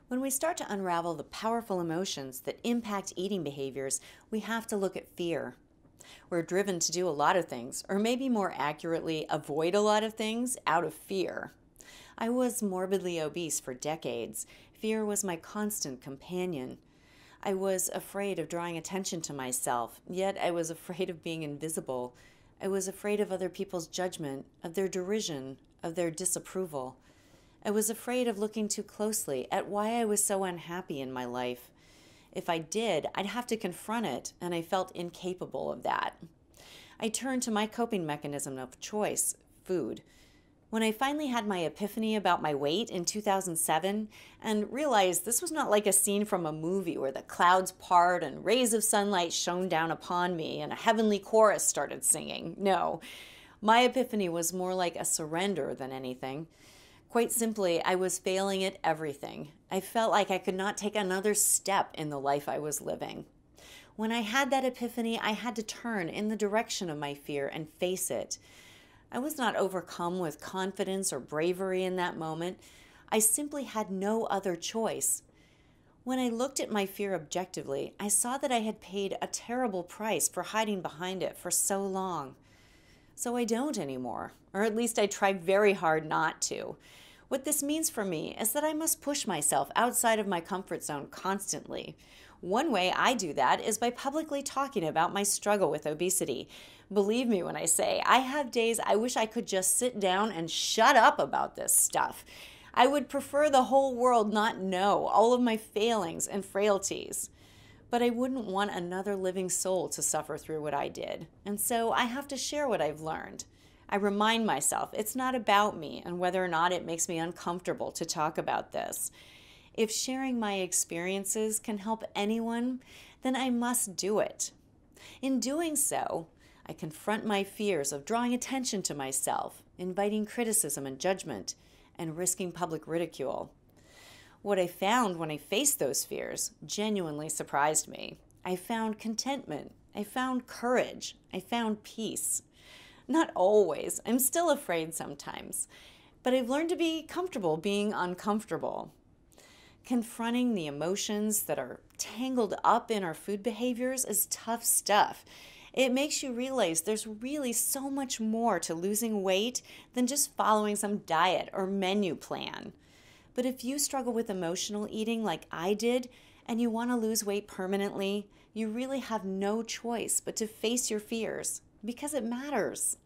When we start to unravel the powerful emotions that impact eating behaviors, we have to look at fear. We're driven to do a lot of things, or maybe more accurately, avoid a lot of things out of fear. I was morbidly obese for decades. Fear was my constant companion. I was afraid of drawing attention to myself, yet I was afraid of being invisible. I was afraid of other people's judgment, of their derision, of their disapproval. I was afraid of looking too closely at why I was so unhappy in my life. If I did, I'd have to confront it, and I felt incapable of that. I turned to my coping mechanism of choice, food. When I finally had my epiphany about my weight in 2007 and realized this was not like a scene from a movie where the clouds part and rays of sunlight shone down upon me and a heavenly chorus started singing. No, my epiphany was more like a surrender than anything. Quite simply, I was failing at everything. I felt like I could not take another step in the life I was living. When I had that epiphany, I had to turn in the direction of my fear and face it. I was not overcome with confidence or bravery in that moment. I simply had no other choice. When I looked at my fear objectively, I saw that I had paid a terrible price for hiding behind it for so long. So I don't anymore, or at least I try very hard not to. What this means for me is that I must push myself outside of my comfort zone constantly. One way I do that is by publicly talking about my struggle with obesity. Believe me when I say, I have days I wish I could just sit down and shut up about this stuff. I would prefer the whole world not know all of my failings and frailties. But I wouldn't want another living soul to suffer through what I did. And so I have to share what I've learned. I remind myself it's not about me and whether or not it makes me uncomfortable to talk about this. If sharing my experiences can help anyone, then I must do it. In doing so, I confront my fears of drawing attention to myself, inviting criticism and judgment, and risking public ridicule. What I found when I faced those fears genuinely surprised me. I found contentment. I found courage. I found peace. Not always. I'm still afraid sometimes. But I've learned to be comfortable being uncomfortable. Confronting the emotions that are tangled up in our food behaviors is tough stuff. It makes you realize there's really so much more to losing weight than just following some diet or menu plan. But if you struggle with emotional eating like I did and you want to lose weight permanently, you really have no choice but to face your fears because it matters.